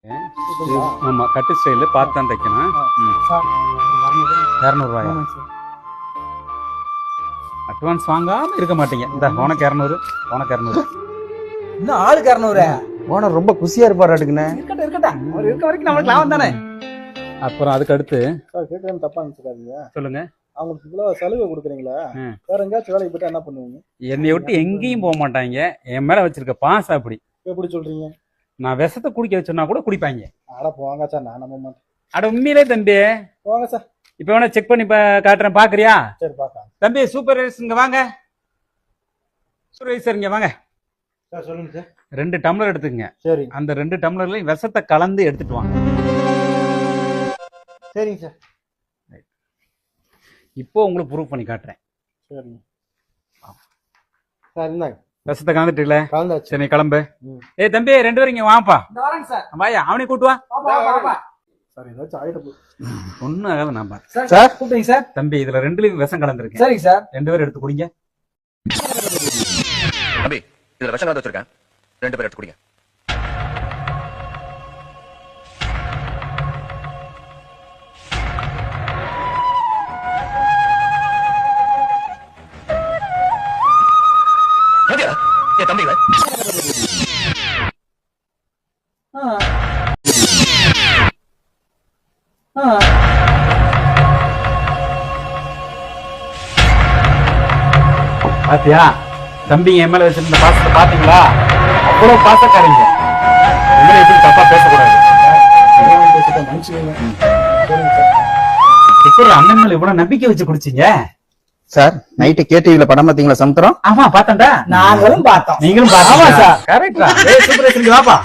ஆமா கட்டு ஸ்டைல பார்த்து தான் தைக்கணும். 200 அட்வான்ஸ் வாங்காம இருக்க மாட்டீங்க. இந்த உனக்கு 200 உனக்கு 200 இன்னும் ஆளுக்கு 200. ஓனர் ரொம்ப குசியா இருப்பாருக்குண்ணே. இருக்கட்டும் இருக்கட்டும், அவர் இருக்க வரைக்கும் நம்மளுக்கு லாபம் தானே. அப்புறம் அதுக்கு அடுத்து கேட்கறது தப்பா நினைச்சுக்காதீங்க. சொல்லுங்க. அவங்களுக்கு இவ்வளவு சலுகை கொடுக்குறீங்களா? வேற எங்கேயாச்சும் வேலைக்கு போயிட்டு என்ன பண்ணுவீங்க? என்னை விட்டு எங்கேயும் போக மாட்டாங்க. என் மேல வச்சிருக்க பாசம் அப்படி. எப்படி சொல்றீங்க? நான் விஷத்தை குடிக்க வச்சோன்னா கூட குடிப்பாங்க. அட போங்க சார், நான் நம்ப மாட்டேன். அட உண்மையிலே தம்பி, போங்க சார். இப்ப வேணா செக் பண்ணி காட்டுறேன், பாக்குறியா? சரி பாக்கலாம். தம்பி சூப்பர்வைசர் இங்க வாங்க. சூப்பர்வைசர் இங்க வாங்க. சார் சொல்லுங்க சார். 2 டம்ளர் எடுத்துக்கங்க. சரி. அந்த 2 டம்ளர்லயும் விஷத்தை கலந்து எடுத்துட்டு வாங்க. சரிங்க சார். இப்போ உங்களுக்கு ப்ரூவ் பண்ணி காட்டுறேன். சரிங்க சார். இந்தாங்க விஷத்தை கலந்துட்டுல. கலந்தாச்சு. சரி கிளம்பு. ஏய் தம்பி 2 பேரும் இங்க வாப்பா. வரேங்க சார். வாயா, அவனை கூட்டு வா. சார் ஏதாச்சும் ஆயிட போகுது. ஒன்னும் ஆகாது. நான் சார் கூப்பிட்டீங்க சார். தம்பி இதுல 2லயும் விஷம் கலந்துருக்கு. சரிங்க சார். 2 பேரும் எடுத்து குடிங்க. தம்பி இதுல விஷம் கலந்து வச்சிருக்கேன், 2 பேர் எடுத்து குடிங்க. என் தம்பி பாத்தியா தம்பி என் மேல வச்சிருந்த பாசத்தை பாத்தீங்களா? அவ்வளவு பாசக்காரங்க. உங்களை எப்படி தப்பா பேசக்கூடாது. மன்னிச்சுக்கோங்க. சரிங்க சார். இப்ப அண்ணன் மேல இவ்வளவு நம்பிக்கை வச்சு குடிச்சீங்க சார் நைட்டு கேடிவில படம் பாத்தீங்களா சமுத்திரம்? ஆமா பார்த்தேன்டா. நாங்களும் பார்த்தோம். நீங்களும் ஆமா சார். கரெக்டா. ஏய் சூப்பர்வைசர் இங்க வாப்பா.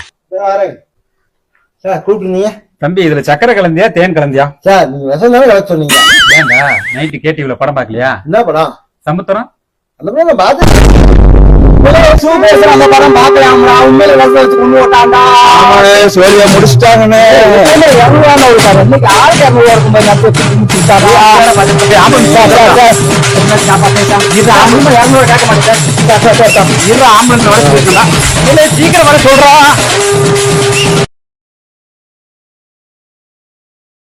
சார் கூப்பிட்டுருந்தீங்க? தம்பி இதுல சக்கரை கலந்தியா தேன் கலந்தியா? சார் நீங்க விஷம் தானே கலக்க சொன்னீங்க. ஏண்டா நைட்டு கேடிவில படம் பாக்கலையா? என்ன படம்? சமுத்திரம். அந்த படம் நான் பார்த்தேன். சூப்பர் அந்த படம் பார்க்கலாம்டா. உண்மையில விஷம் வச்சு கொண்டு போட்டான்டா. சோழியா முடிச்சிட்டாங்கண்ணே. 200 ஒரு சார். இன்னைக்கு ஆளுக்கு 200 இருக்கும்போது நட்டு முடிச்சுட்டாரா? ஆமாங்க சார். என்ன சாப்பாடு இது ஆம்பளை 200 கேட்க மாட்டேன் சார். ஆம்புலன்ஸ் வர சொல்லிருக்கா. சீக்கிரம் வர சொல்றா.